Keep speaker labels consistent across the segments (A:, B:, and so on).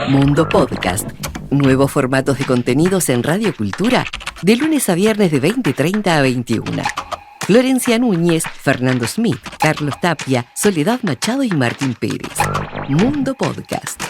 A: Mundo Podcast. Nuevos formatos de contenidos en Radio Cultura, de lunes a viernes de 20:30 a 21. Florencia Núñez, Fernando Smith, Carlos Tapia, Soledad Machado y Martín Pérez. Mundo Podcast.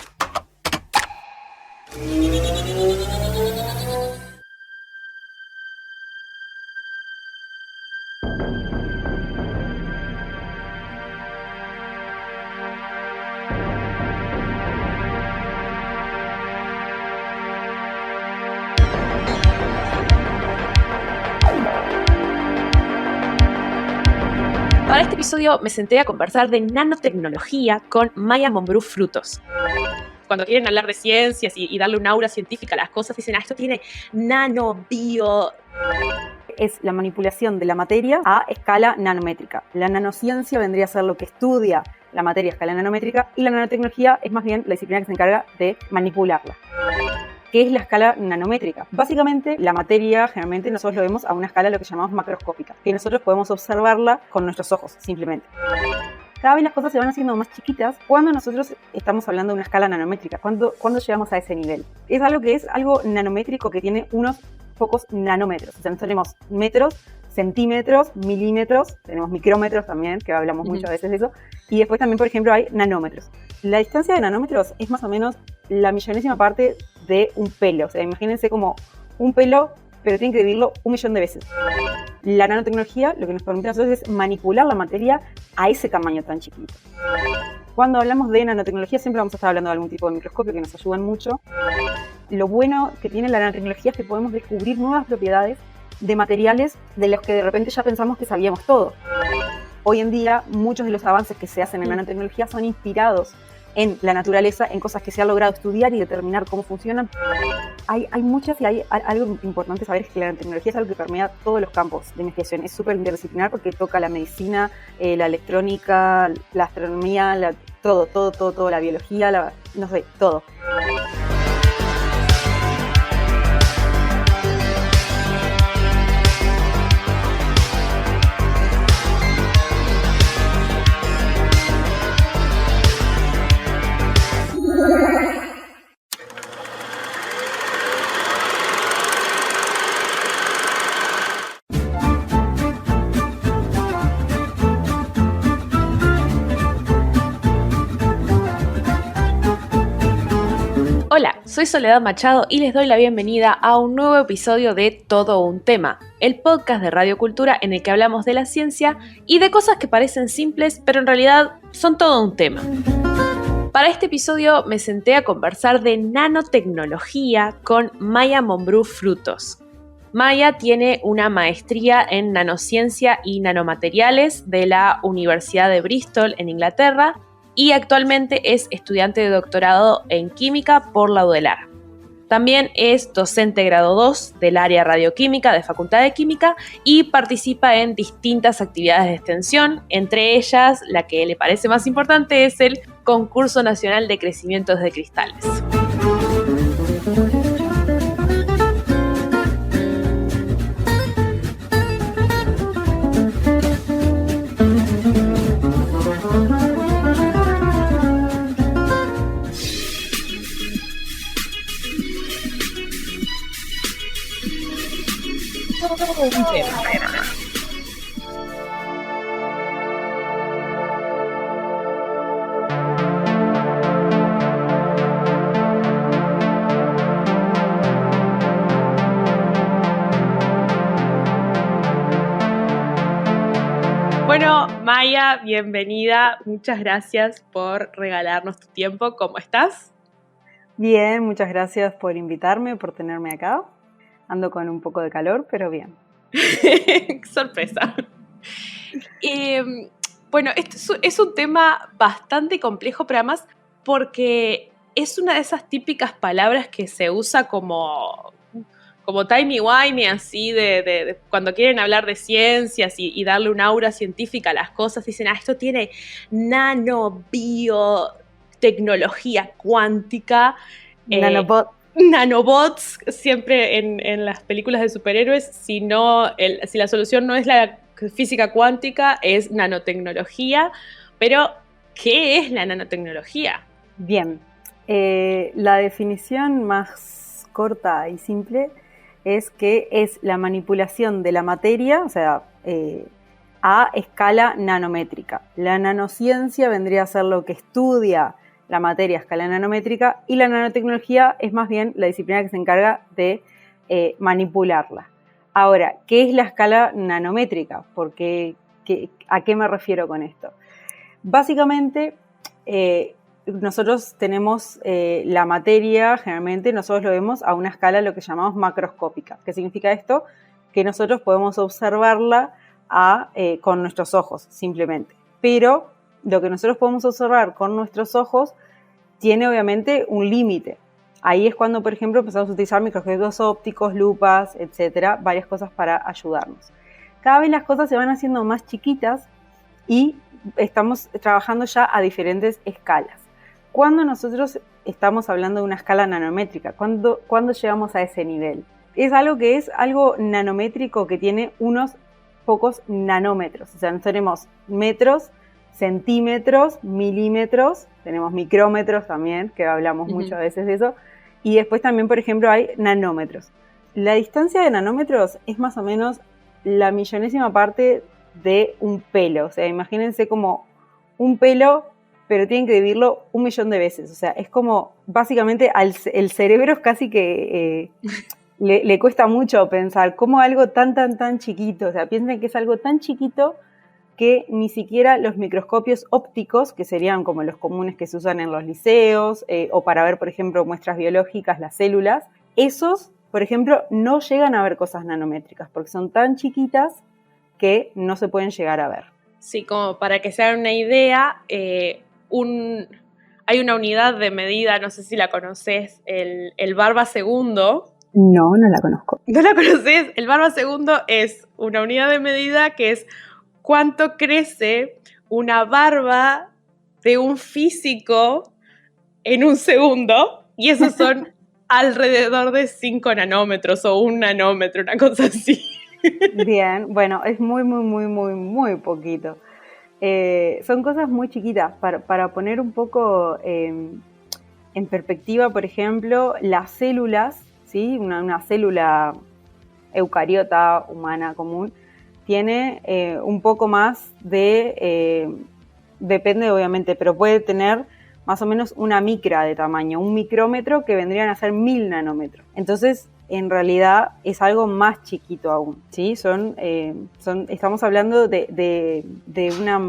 B: Para este episodio me senté a conversar de nanotecnología con Maya Mombrú Frutos. Cuando quieren hablar de ciencias y darle un aura científica a las cosas, dicen, esto tiene nanobio.
C: Es la manipulación de la materia a escala nanométrica. La nanociencia vendría a ser lo que estudia la materia a escala nanométrica y la nanotecnología es más bien la disciplina que se encarga de manipularla. ¿Qué es la escala nanométrica? Básicamente, la materia generalmente nosotros lo vemos a una escala lo que llamamos macroscópica, que nosotros podemos observarla con nuestros ojos, simplemente. Cada vez las cosas se van haciendo más chiquitas cuando nosotros estamos hablando de una escala nanométrica. ¿Cuándo llegamos a ese nivel? Es algo nanométrico que tiene unos pocos nanómetros. O sea, nosotros tenemos metros, centímetros, milímetros, tenemos micrómetros también, que hablamos muchas veces de eso, y después también, por ejemplo, hay nanómetros. La distancia de nanómetros es más o menos la millonésima parte de un pelo. O sea, imagínense como un pelo, pero tienen que dividirlo 1.000.000 de veces. La nanotecnología lo que nos permite a nosotros es manipular la materia a ese tamaño tan chiquito. Cuando hablamos de nanotecnología siempre vamos a estar hablando de algún tipo de microscopio que nos ayudan mucho. Lo bueno que tiene la nanotecnología es que podemos descubrir nuevas propiedades de materiales de los que de repente ya pensamos que sabíamos todo. Hoy en día muchos de los avances que se hacen en nanotecnología son inspirados en la naturaleza, en cosas que se ha logrado estudiar y determinar cómo funcionan. Hay muchas y hay algo importante saber es que la nanotecnología es algo que permea todos los campos de investigación. Es súper interdisciplinar porque toca la medicina, la electrónica, la astronomía, todo, la biología, no sé, todo.
B: Hola, soy Soledad Machado y les doy la bienvenida a un nuevo episodio de Todo un Tema, el podcast de Radio Cultura en el que hablamos de la ciencia y de cosas que parecen simples, pero en realidad son todo un tema. Para este episodio me senté a conversar de nanotecnología con Maya Mombrú Frutos. Maya tiene una maestría en nanociencia y nanomateriales de la Universidad de Bristol en Inglaterra y actualmente es estudiante de doctorado en química por la UDELAR. También es docente grado 2 del área radioquímica de Facultad de Química y participa en distintas actividades de extensión, entre ellas la que le parece más importante es el Concurso Nacional de Crecimientos de Cristales. Bueno, Maya, bienvenida. Muchas gracias por regalarnos tu tiempo. ¿Cómo estás?
C: Bien, muchas gracias por invitarme, por tenerme acá. Ando con un poco de calor, pero bien.
B: Sorpresa. Bueno, esto es un tema bastante complejo, pero además porque es una de esas típicas palabras que se usa como timey-wimey, así de cuando quieren hablar de ciencias y darle un aura científica a las cosas, dicen, esto tiene nanobiotecnología cuántica. Nanobots, siempre en las películas de superhéroes, si la solución no es la física cuántica, es nanotecnología. Pero, ¿qué es la nanotecnología?
C: Bien, La definición más corta y simple es que es la manipulación de la materia, o sea, a escala nanométrica. La nanociencia vendría a ser lo que estudia la materia a escala nanométrica y la nanotecnología es más bien la disciplina que se encarga de manipularla. Ahora, ¿qué es la escala nanométrica? Porque, ¿a qué me refiero con esto? Básicamente, nosotros tenemos la materia, generalmente nosotros lo vemos a una escala lo que llamamos macroscópica. ¿Qué significa esto? Que nosotros podemos observarla con nuestros ojos, simplemente. Pero lo que nosotros podemos observar con nuestros ojos tiene obviamente un límite. Ahí es cuando, por ejemplo, empezamos a utilizar microscopios ópticos, lupas, etcétera, varias cosas para ayudarnos. Cada vez las cosas se van haciendo más chiquitas y estamos trabajando ya a diferentes escalas. ¿Cuándo nosotros estamos hablando de una escala nanométrica? ¿Cuándo llegamos a ese nivel? Es algo nanométrico que tiene unos pocos nanómetros. O sea, tenemos metros, centímetros, milímetros, tenemos micrómetros también, que hablamos muchas veces de eso, y después también, por ejemplo, hay nanómetros. La distancia de nanómetros es más o menos la millonésima parte de un pelo. O sea, imagínense como un pelo, pero tienen que dividirlo 1.000.000 de veces. O sea, es como, básicamente, el cerebro es casi que le cuesta mucho pensar cómo algo tan chiquito. O sea, piensen que es algo tan chiquito que ni siquiera los microscopios ópticos, que serían como los comunes que se usan en los liceos, o para ver, por ejemplo, muestras biológicas, las células, esos, por ejemplo, no llegan a ver cosas nanométricas, porque son tan chiquitas que no se pueden llegar a ver.
B: Sí, como para que se hagan una idea, hay una unidad de medida, no sé si la conoces, el barba segundo.
C: No la conozco.
B: ¿No la conoces? El barba segundo es una unidad de medida que es cuánto crece una barba de un físico en un segundo, y esos son alrededor de 5 nanómetros o 1 nanómetro, una cosa así.
C: Bien, bueno, es muy poquito. Son cosas muy chiquitas. Para poner un poco en perspectiva, por ejemplo, las células, ¿sí? Una célula eucariota humana común tiene un poco más depende obviamente, pero puede tener más o menos una micra de tamaño, un micrómetro que vendrían a ser 1.000 nanómetros. Entonces, en realidad es algo más chiquito aún, ¿sí? Estamos hablando de una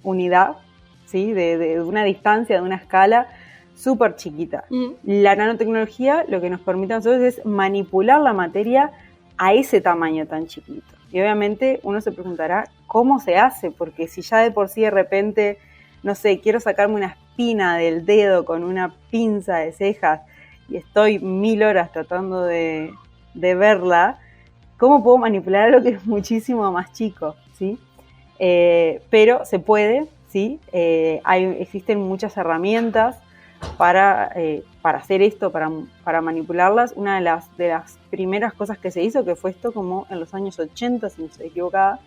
C: unidad, ¿sí? De una distancia, de una escala súper chiquita. La nanotecnología lo que nos permite a nosotros es manipular la materia a ese tamaño tan chiquito. Y obviamente uno se preguntará cómo se hace, porque si ya de por sí de repente, no sé, quiero sacarme una espina del dedo con una pinza de cejas y estoy 1.000 horas tratando de verla, ¿cómo puedo manipular algo que es muchísimo más chico? ¿Sí? Pero se puede, ¿sí? Existen muchas herramientas para hacer esto, para manipularlas. Una de las primeras cosas que se hizo, que fue esto como en los años 80, si no estoy equivocada,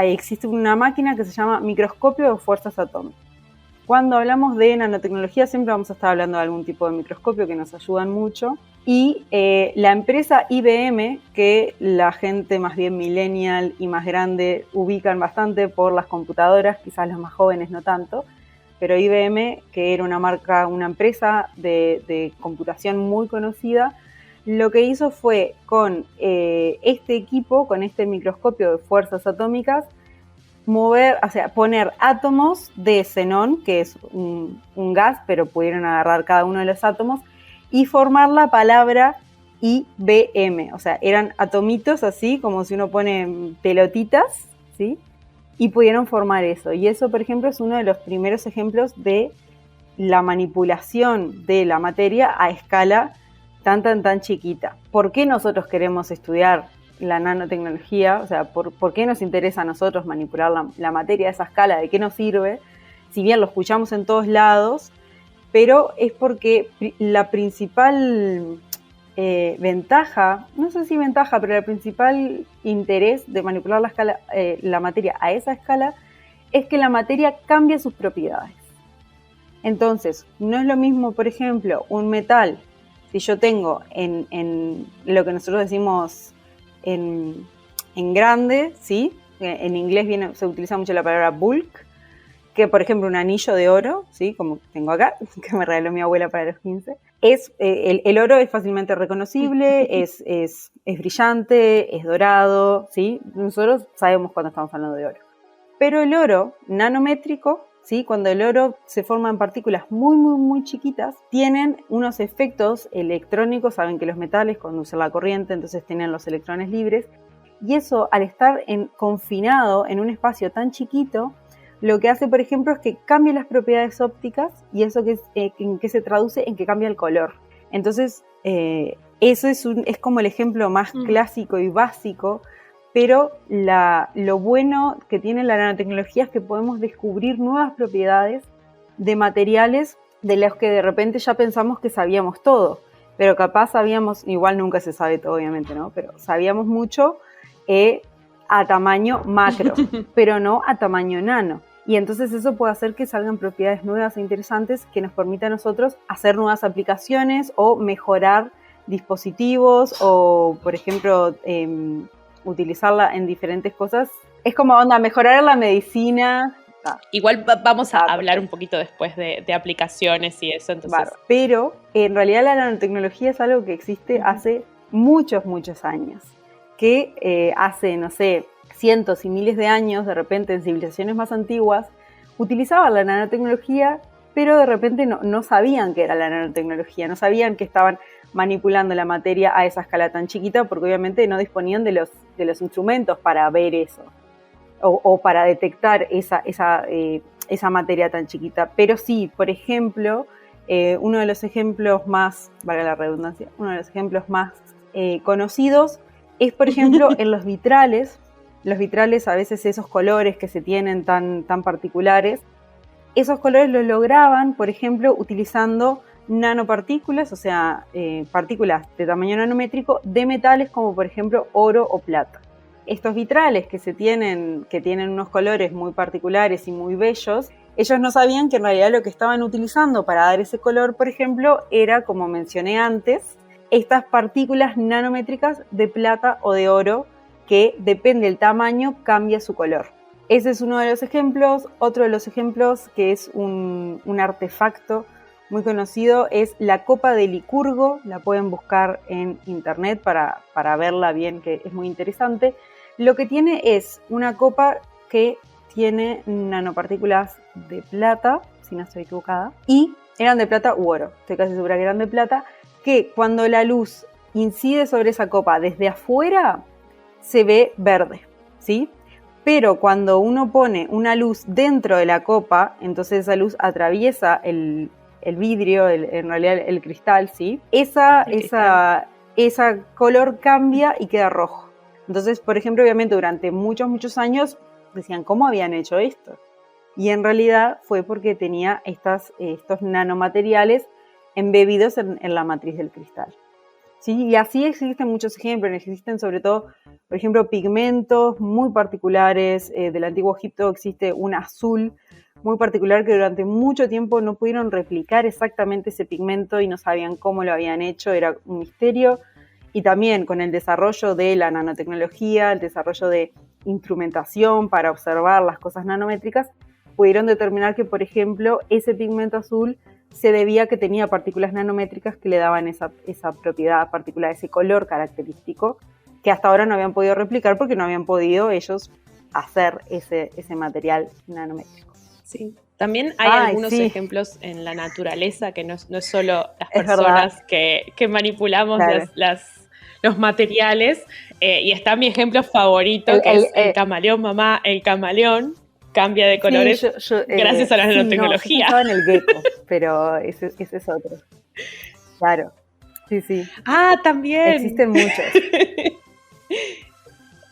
C: existe una máquina que se llama microscopio de fuerzas atómicas. Cuando hablamos de nanotecnología siempre vamos a estar hablando de algún tipo de microscopio que nos ayudan mucho. Y la empresa IBM, que la gente más bien millennial y más grande ubican bastante por las computadoras, quizás los más jóvenes no tanto, pero IBM, que era una empresa de computación muy conocida, lo que hizo fue con este equipo, con este microscopio de fuerzas atómicas, poner átomos de xenón, que es un gas, pero pudieron agarrar cada uno de los átomos, y formar la palabra IBM. O sea, eran atomitos así, como si uno pone pelotitas, ¿sí? Y pudieron formar eso. Y eso, por ejemplo, es uno de los primeros ejemplos de la manipulación de la materia a escala tan chiquita. ¿Por qué nosotros queremos estudiar la nanotecnología? O sea, ¿por qué nos interesa a nosotros manipular la materia a esa escala? ¿De qué nos sirve? Si bien lo escuchamos en todos lados, pero es porque la principal ventaja, no sé si ventaja, pero el principal interés de manipular la materia a esa escala es que la materia cambia sus propiedades. Entonces, no es lo mismo, por ejemplo, un metal, si yo tengo en lo que nosotros decimos en grande, ¿sí? En inglés se utiliza mucho la palabra bulk, que por ejemplo un anillo de oro, ¿sí? Como tengo acá, que me regaló mi abuela para los 15. El oro es fácilmente reconocible, es brillante, es dorado, ¿sí? Nosotros sabemos cuando estamos hablando de oro. Pero el oro nanométrico, ¿sí? Cuando el oro se forma en partículas muy, muy, muy chiquitas, tienen unos efectos electrónicos. Saben que los metales conducen la corriente, entonces tienen los electrones libres. Y eso, al estar confinado en un espacio tan chiquito, lo que hace, por ejemplo, es que cambie las propiedades ópticas, y eso en que se traduce en que cambia el color. Entonces, eso es como el ejemplo más clásico y básico, pero lo bueno que tiene la nanotecnología es que podemos descubrir nuevas propiedades de materiales de los que de repente ya pensamos que sabíamos todo, pero capaz sabíamos, igual nunca se sabe todo obviamente, ¿no? Pero sabíamos mucho a tamaño macro, pero no a tamaño nano. Y entonces eso puede hacer que salgan propiedades nuevas e interesantes que nos permitan a nosotros hacer nuevas aplicaciones o mejorar dispositivos o, por ejemplo, utilizarla en diferentes cosas. Es como mejorar la medicina.
B: Igual vamos a hablar un poquito después de aplicaciones y eso. Entonces.
C: Pero en realidad la nanotecnología es algo que existe hace muchos, muchos años. Que hace, no sé, cientos y miles de años, de repente en civilizaciones más antiguas, utilizaban la nanotecnología, pero de repente no sabían qué era la nanotecnología, no sabían que estaban manipulando la materia a esa escala tan chiquita, porque obviamente no disponían de los instrumentos para ver eso, o para detectar esa materia tan chiquita. Pero sí, por ejemplo, uno de los ejemplos más, valga la redundancia, uno de los ejemplos más conocidos es, por ejemplo, en los vitrales. Los vitrales, a veces esos colores que se tienen tan particulares, esos colores los lograban, por ejemplo, utilizando nanopartículas, o sea, partículas de tamaño nanométrico de metales como, por ejemplo, oro o plata. Estos vitrales que tienen unos colores muy particulares y muy bellos, ellos no sabían que en realidad lo que estaban utilizando para dar ese color, por ejemplo, era, como mencioné antes, estas partículas nanométricas de plata o de oro, que depende del tamaño, cambia su color. Ese es uno de los ejemplos. Otro de los ejemplos, que es un artefacto muy conocido, es la copa de Licurgo. La pueden buscar en internet para verla bien, que es muy interesante. Lo que tiene es una copa que tiene nanopartículas de plata, si no estoy equivocada, y eran de plata u oro, estoy casi segura que eran de plata, que cuando la luz incide sobre esa copa desde afuera, se ve verde, ¿sí? Pero cuando uno pone una luz dentro de la copa, entonces esa luz atraviesa el vidrio, en realidad el cristal, ¿sí? Esa color cambia y queda rojo. Entonces, por ejemplo, obviamente durante muchos, muchos años decían, ¿cómo habían hecho esto? Y en realidad fue porque tenía estos nanomateriales embebidos en la matriz del cristal. ¿Sí? Y así existen muchos ejemplos. Existen sobre todo, por ejemplo, pigmentos muy particulares. Del Antiguo Egipto existe un azul muy particular que durante mucho tiempo no pudieron replicar exactamente ese pigmento y no sabían cómo lo habían hecho, era un misterio. Y también con el desarrollo de la nanotecnología, el desarrollo de instrumentación para observar las cosas nanométricas, pudieron determinar que, por ejemplo, ese pigmento azul se debía a que tenía partículas nanométricas que le daban esa propiedad particular, ese color característico, que hasta ahora no habían podido replicar porque no habían podido ellos hacer ese material nanométrico.
B: Sí. También hay algunos ejemplos en la naturaleza, que no es solo las personas que manipulamos los materiales. Y está mi ejemplo favorito, que es el camaleón, mamá, el camaleón cambia de colores gracias a la nanotecnología.
C: No, yo pensaba en el gecko, pero ese es otro. Claro, sí.
B: Ah, también.
C: Existen muchos.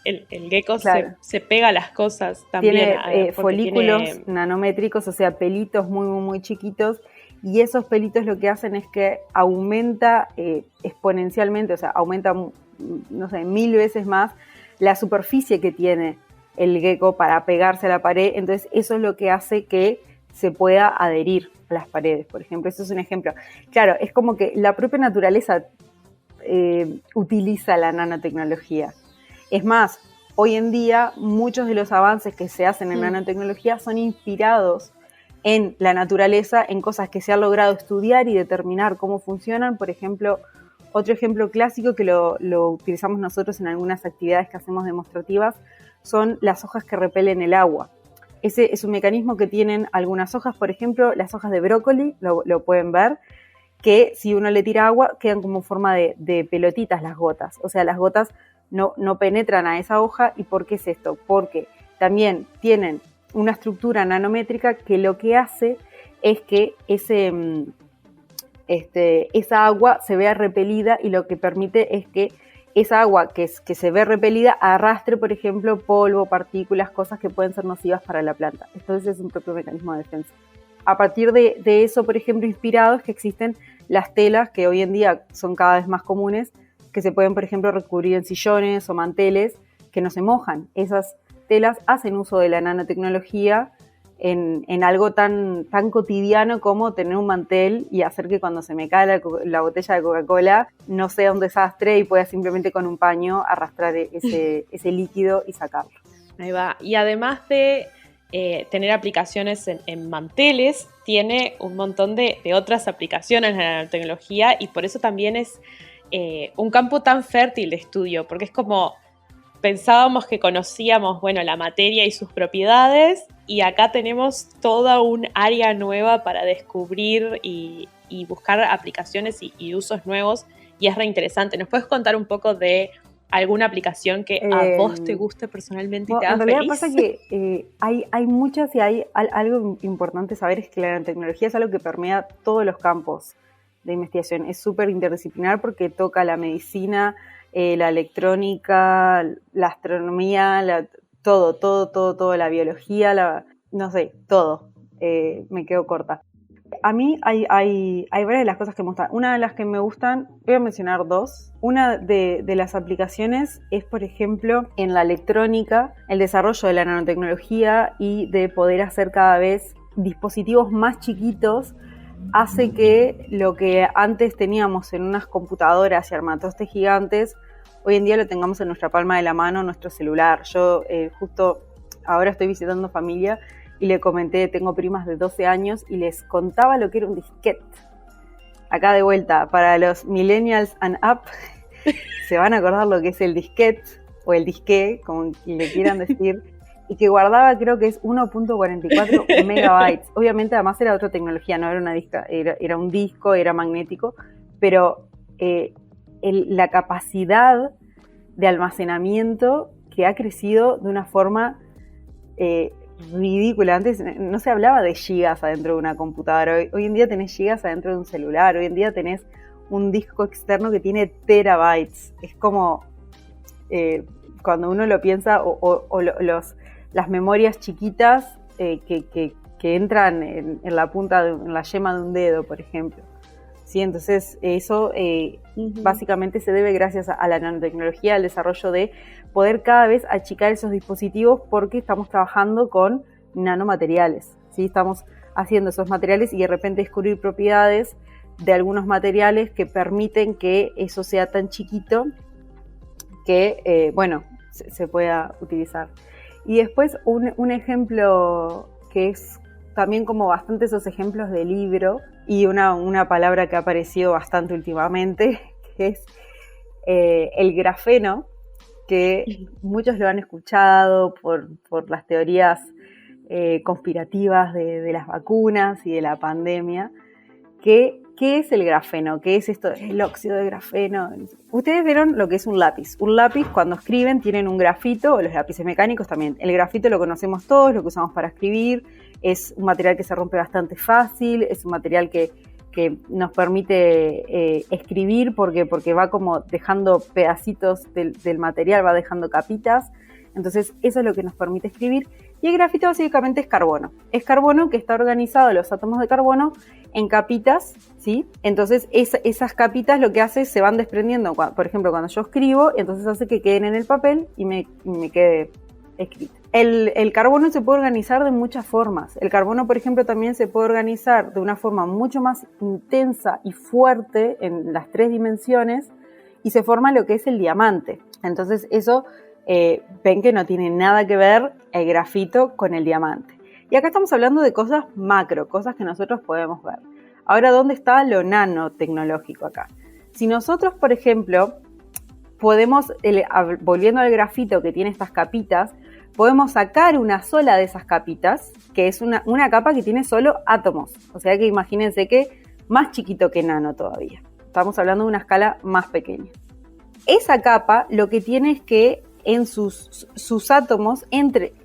B: El gecko se pega a las cosas también.
C: Tiene folículos nanométricos, o sea, pelitos muy, muy, muy chiquitos, y esos pelitos lo que hacen es que aumenta exponencialmente, o sea, aumenta, no sé, 1000 veces más la superficie que tiene el gecko para pegarse a la pared. Entonces eso es lo que hace que se pueda adherir a las paredes, por ejemplo. Eso es un ejemplo. Claro, es como que la propia naturaleza utiliza la nanotecnología. Es más, hoy en día muchos de los avances que se hacen en nanotecnología son inspirados en la naturaleza, en cosas que se han logrado estudiar y determinar cómo funcionan. Por ejemplo, otro ejemplo clásico que lo utilizamos nosotros en algunas actividades que hacemos demostrativas son las hojas que repelen el agua. Ese es un mecanismo que tienen algunas hojas, por ejemplo, las hojas de brócoli, lo pueden ver, que si uno le tira agua quedan como forma de pelotitas las gotas. O sea, las gotas no penetran a esa hoja. ¿Y por qué es esto? Porque también tienen una estructura nanométrica que lo que hace es que esa agua se vea repelida, y lo que permite es que esa agua que se ve repelida arrastre, por ejemplo, polvo, partículas, cosas que pueden ser nocivas para la planta. Entonces es un propio mecanismo de defensa. A partir de eso, por ejemplo, inspirado es que existen las telas que hoy en día son cada vez más comunes, que se pueden, por ejemplo, recubrir en sillones o manteles que no se mojan. Esas telas hacen uso de la nanotecnología en algo tan cotidiano como tener un mantel y hacer que cuando se me cae la botella de Coca-Cola no sea un desastre y pueda simplemente con un paño arrastrar ese líquido y sacarlo.
B: Ahí va. Y además de tener aplicaciones en manteles, tiene un montón de otras aplicaciones en la nanotecnología, y por eso también es un campo tan fértil de estudio, porque es como pensábamos que conocíamos, la materia y sus propiedades, y acá tenemos toda un área nueva para descubrir y buscar aplicaciones y usos nuevos, y es re interesante. ¿Nos puedes contar un poco de alguna aplicación que a vos te guste personalmente y te haga feliz?
C: En realidad pasa que hay muchas, y hay algo importante saber, es que la nanotecnología es algo que permea todos los campos de investigación. Es súper interdisciplinar porque toca la medicina, la electrónica, la astronomía, todo, la biología, no sé, todo. Me quedo corta. A mí hay varias de las cosas que me gustan. Una de las que me gustan, voy a mencionar dos. Una de las aplicaciones es, por ejemplo, en la electrónica, el desarrollo de la nanotecnología y de poder hacer cada vez dispositivos más chiquitos hace que lo que antes teníamos en unas computadoras y armatostes gigantes, hoy en día lo tengamos en nuestra palma de la mano, nuestro celular. Yo justo ahora estoy visitando familia y le comenté, tengo primas de 12 años y les contaba lo que era un disquete. Acá de vuelta, para los millennials and up, se van a acordar lo que es el disquete o el disque, como le quieran decir, y que guardaba, creo que es 1.44 megabytes. Obviamente, además era otra tecnología, no era una disca, era un disco, era magnético, pero la capacidad de almacenamiento que ha crecido de una forma ridícula. Antes no se hablaba de gigas adentro de una computadora. Hoy en día tenés gigas adentro de un celular. Hoy en día tenés un disco externo que tiene terabytes. Es como cuando uno lo piensa, las memorias chiquitas que entran en la punta, en la yema de un dedo, por ejemplo. Sí, entonces eso básicamente se debe gracias a la nanotecnología, al desarrollo de poder cada vez achicar esos dispositivos, porque estamos trabajando con nanomateriales, ¿sí? Estamos haciendo esos materiales y de repente descubrir propiedades de algunos materiales que permiten que eso sea tan chiquito que, se pueda utilizar. Y después un ejemplo que es también como bastante esos ejemplos de libro, y una palabra que ha aparecido bastante últimamente, que es el grafeno, que muchos lo han escuchado por las teorías conspirativas de las vacunas y de la pandemia. ¿Qué es el grafeno? ¿Qué es esto? El óxido de grafeno. Ustedes vieron lo que es un lápiz. Un lápiz, cuando escriben, tienen un grafito, o los lápices mecánicos también. El grafito lo conocemos todos, lo que usamos para escribir. Es un material que se rompe bastante fácil, es un material que nos permite escribir porque va como dejando pedacitos del material, va dejando capitas. Entonces eso es lo que nos permite escribir. Y el grafito básicamente es carbono. Es carbono que está organizado, los átomos de carbono, en capitas, ¿sí? Entonces esas capitas lo que hace es se van desprendiendo, por ejemplo, cuando yo escribo, entonces hace que queden en el papel y me quede escrito. El carbono se puede organizar de muchas formas. El carbono, por ejemplo, también se puede organizar de una forma mucho más intensa y fuerte en las 3 dimensiones y se forma lo que es el diamante. Entonces eso, ven que no tiene nada que ver el grafito con el diamante. Y acá estamos hablando de cosas macro, cosas que nosotros podemos ver. Ahora, ¿dónde está lo nanotecnológico acá? Si nosotros, por ejemplo, podemos, volviendo al grafito que tiene estas capitas, podemos sacar una sola de esas capitas, que es una capa que tiene solo átomos. O sea que imagínense que más chiquito que nano todavía. Estamos hablando de una escala más pequeña. Esa capa lo que tiene es que en sus átomos,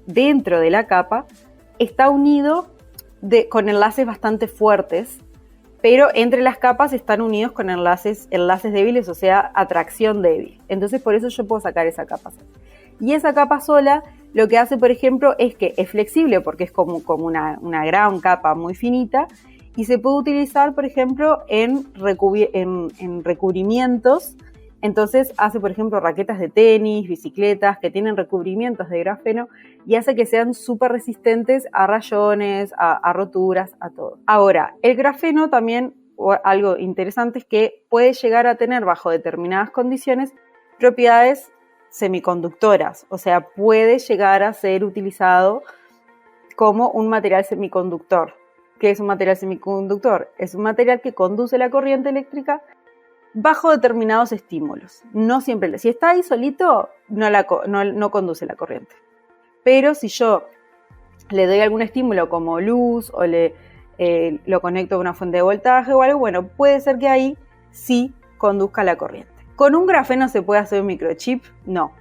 C: dentro de la capa, está unido con enlaces bastante fuertes, pero entre las capas están unidos con enlaces débiles, o sea, atracción débil. Entonces por eso yo puedo sacar esa capa sola. Y esa capa sola lo que hace, por ejemplo, es que es flexible porque es como una gran capa muy finita y se puede utilizar, por ejemplo, en recubrimientos. Entonces hace, por ejemplo, raquetas de tenis, bicicletas que tienen recubrimientos de grafeno y hace que sean súper resistentes a rayones, a roturas, a todo. Ahora, el grafeno también, algo interesante es que puede llegar a tener bajo determinadas condiciones propiedades semiconductoras, o sea, puede llegar a ser utilizado como un material semiconductor. ¿Qué es un material semiconductor? Es un material que conduce la corriente eléctrica bajo determinados estímulos. No siempre, si está ahí solito, no conduce la corriente. Pero si yo le doy algún estímulo como luz o lo conecto a una fuente de voltaje o algo, bueno, puede ser que ahí sí conduzca la corriente. ¿Con un grafeno se puede hacer un microchip? No.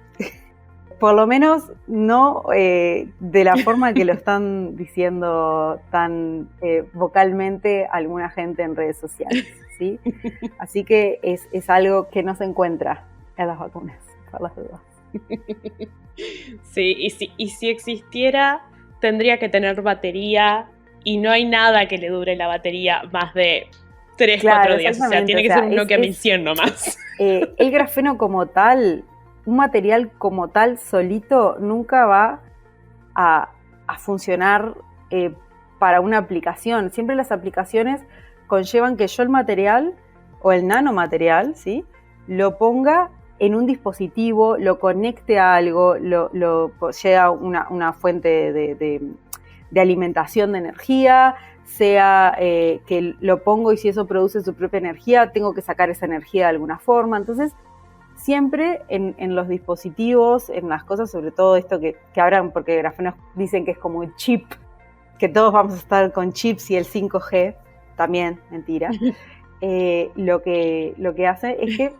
C: Por lo menos no de la forma que lo están diciendo tan vocalmente alguna gente en redes sociales, ¿sí? Así que es algo que no se encuentra en las vacunas, por las dudas.
B: Sí, y si existiera, tendría que tener batería y no hay nada que le dure la batería más de 3-4 días. O sea, tiene que ser un Nokia 1100 nomás.
C: El grafeno como tal, un material como tal solito, nunca va a funcionar para una aplicación. Siempre las aplicaciones conllevan que yo el material o el nanomaterial, ¿sí?, lo ponga en un dispositivo, lo conecte a algo, llega a una fuente de alimentación de energía, sea que lo pongo y si eso produce su propia energía, tengo que sacar esa energía de alguna forma. Entonces, siempre en los dispositivos, en las cosas, sobre todo esto que hablan, porque grafeno dicen que es como un chip, que todos vamos a estar con chips y el 5G, también, mentira. Lo que hace es que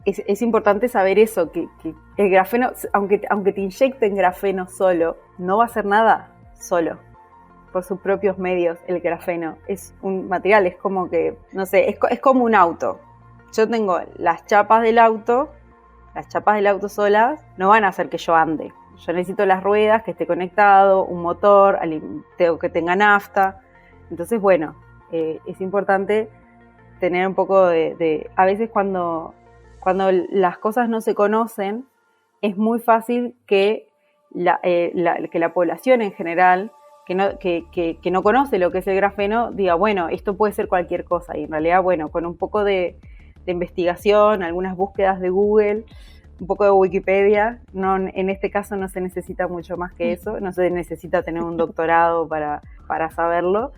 C: es importante saber eso, que el grafeno, aunque te inyecten grafeno solo, no va a hacer nada solo, por sus propios medios. El grafeno es un material, es como que, no sé, es como un auto. Yo tengo las chapas del auto solas no van a hacer que yo ande. Yo necesito las ruedas, que esté conectado, un motor, tengo que tenga nafta. Entonces, bueno, es importante tener un poco a veces cuando las cosas no se conocen, es muy fácil que la población en general, que no conoce lo que es el grafeno, diga, bueno, esto puede ser cualquier cosa. Y en realidad, bueno, con un poco de investigación, algunas búsquedas de Google, un poco de Wikipedia, en este caso no se necesita mucho más que eso, no se necesita tener un doctorado para saberlo.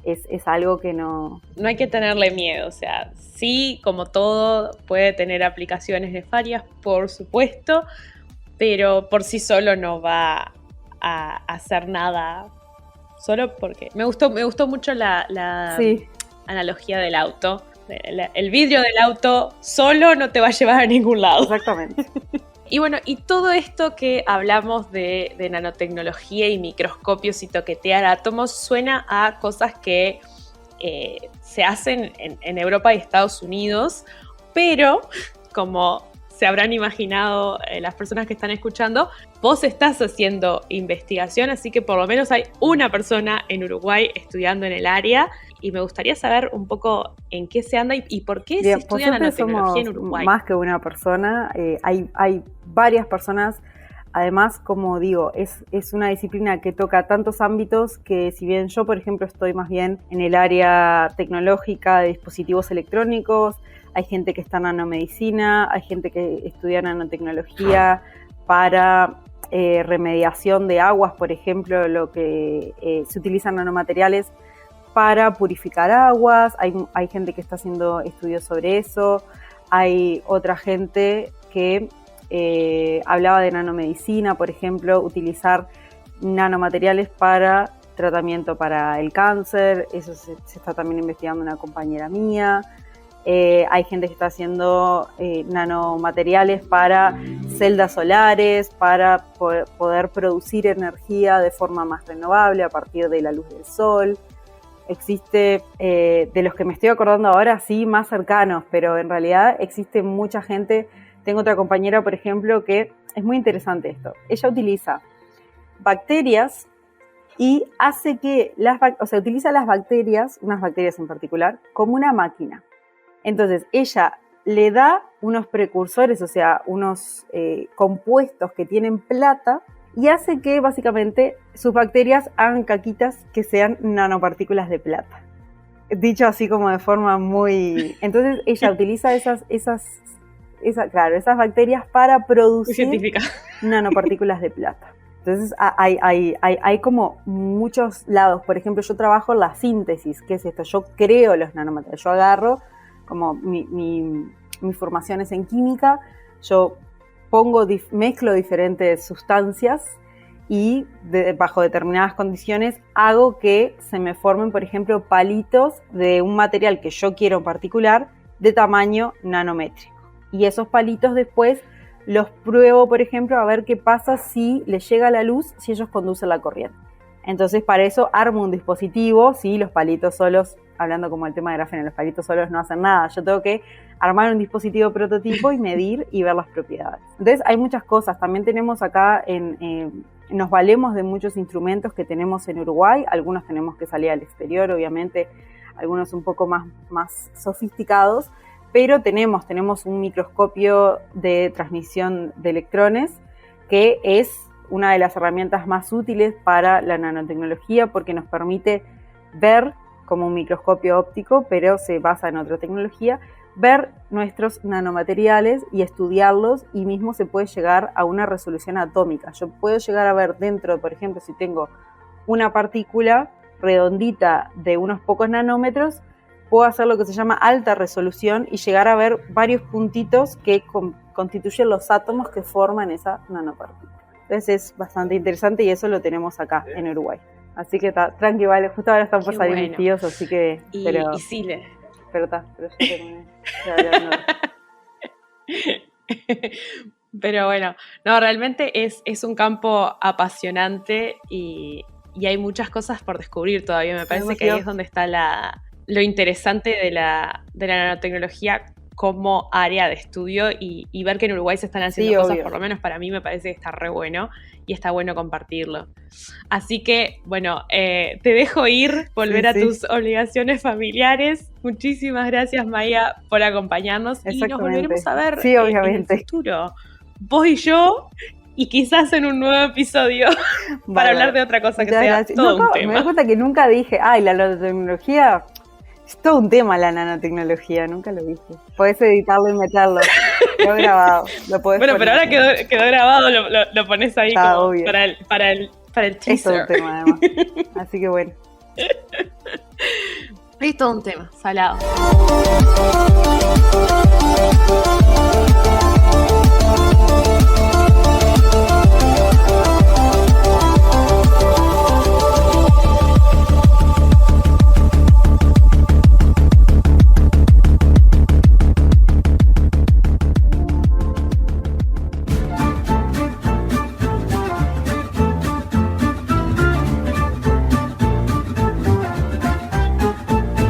C: Es algo que no
B: hay que tenerle miedo. O sea, sí, como todo, puede tener aplicaciones nefarias, por supuesto, pero por sí solo no va a hacer nada. Solo porque me gustó mucho la
C: sí.
B: analogía del auto. El vidrio del auto solo no te va a llevar a ningún lado.
C: Exactamente.
B: Y bueno, y todo esto que hablamos de nanotecnología y microscopios y toquetear átomos suena a cosas que se hacen en Europa y Estados Unidos, pero como se habrán imaginado las personas que están escuchando, vos estás haciendo investigación, así que por lo menos hay una persona en Uruguay estudiando en el área. Y me gustaría saber un poco en qué se anda y por qué se estudia nanotecnología en Uruguay.
C: Más que una persona, hay varias personas. Además, como digo, es una disciplina que toca tantos ámbitos que si bien yo, por ejemplo, estoy más bien en el área tecnológica de dispositivos electrónicos, hay gente que está en nanomedicina, hay gente que estudia nanotecnología para remediación de aguas, por ejemplo, lo que se utilizan nanomateriales para purificar aguas, hay gente que está haciendo estudios sobre eso, hay otra gente que hablaba de nanomedicina, por ejemplo, utilizar nanomateriales para tratamiento para el cáncer, eso se está también investigando una compañera mía. Hay gente que está haciendo nanomateriales para celdas solares, para poder producir energía de forma más renovable a partir de la luz del sol. Existe, de los que me estoy acordando ahora, sí, más cercanos, pero en realidad existe mucha gente. Tengo otra compañera, por ejemplo, que es muy interesante esto. Ella utiliza bacterias y hace que utiliza las bacterias, unas bacterias en particular, como una máquina. Entonces, ella le da unos precursores, o sea, unos compuestos que tienen plata y hace que básicamente sus bacterias hagan caquitas que sean nanopartículas de plata. Dicho así como de forma muy... Entonces, ella utiliza esas bacterias para producir nanopartículas de plata. Entonces hay como muchos lados. Por ejemplo, yo trabajo en la síntesis. ¿Qué es esto? Yo creo los nanomateriales. Yo agarro, como mi formación es en química, yo mezclo diferentes sustancias y bajo determinadas condiciones hago que se me formen, por ejemplo, palitos de un material que yo quiero en particular de tamaño nanométrico. Y esos palitos después los pruebo, por ejemplo, a ver qué pasa si les llega la luz, si ellos conducen la corriente. Entonces, para eso armo un dispositivo, si los palitos solos, hablando como el tema de grafeno, los palitos solos no hacen nada. Yo tengo que armar un dispositivo prototipo y medir y ver las propiedades. Entonces, hay muchas cosas. También tenemos acá, nos valemos de muchos instrumentos que tenemos en Uruguay. Algunos tenemos que salir al exterior, obviamente, algunos un poco más sofisticados. Pero tenemos un microscopio de transmisión de electrones que es una de las herramientas más útiles para la nanotecnología porque nos permite ver, como un microscopio óptico, pero se basa en otra tecnología, ver nuestros nanomateriales y estudiarlos, y mismo se puede llegar a una resolución atómica. Yo puedo llegar a ver dentro, por ejemplo, si tengo una partícula redondita de unos pocos nanómetros, puedo hacer lo que se llama alta resolución y llegar a ver varios puntitos que constituyen los átomos que forman esa nanopartícula. Entonces es bastante interesante y eso lo tenemos acá en Uruguay. Así que tranqui, vale, justo ahora están por salir mis tíos, así que... Pero yo terminé.
B: Pero bueno, no, realmente es un campo apasionante y hay muchas cosas por descubrir todavía. Me parece que ahí es donde está lo interesante de la nanotecnología como área de estudio y ver que en Uruguay se están haciendo cosas, por lo menos para mí me parece que está re bueno y está bueno compartirlo. Así que, bueno, te dejo volver a tus obligaciones familiares. Muchísimas gracias, Maya, por acompañarnos y nos volveremos a ver en el futuro. Vos y yo, y quizás en un nuevo episodio para hablar de otra cosa que sea todo un tema.
C: Me doy cuenta que nunca dije, la nanotecnología... Es todo un tema la nanotecnología, nunca lo dije. Podés editarlo y meterlo. Quedó grabado. Lo podés
B: poner. Pero ahora quedó grabado, lo pones ahí como
C: obvio.
B: para el teaser.
C: Es todo un tema, además. Así que bueno.
B: Es todo un tema, salado.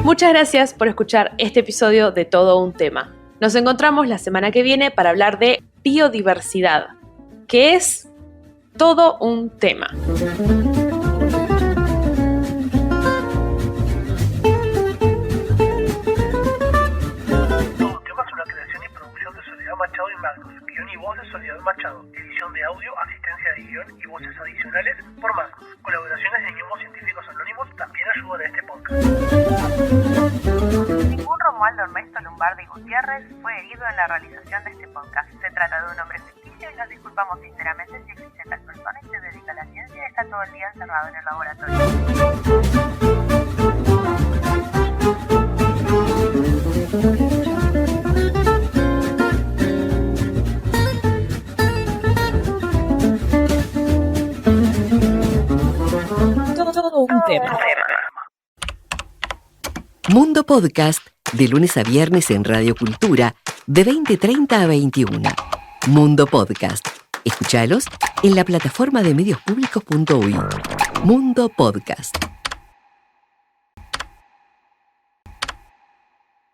B: Muchas gracias por escuchar este episodio de Todo un Tema. Nos encontramos la semana que viene para hablar de biodiversidad, que es todo un tema.
D: Machado y Marcos, guión y voz de Soledad Machado, edición de audio, asistencia como Aldo Ernesto Lombardi Gutiérrez fue herido en la realización de este podcast. Se trata de un hombre ficticio y nos disculpamos sinceramente si existe tal persona y se dedica a la ciencia y está todo el día encerrado en el laboratorio.
B: Todo un tema.
A: Mundo Podcast, de lunes a viernes en Radio Cultura, de 20:30 a 21. Mundo Podcast. Escúchalos en la plataforma de mediospublicos.uy. Mundo Podcast.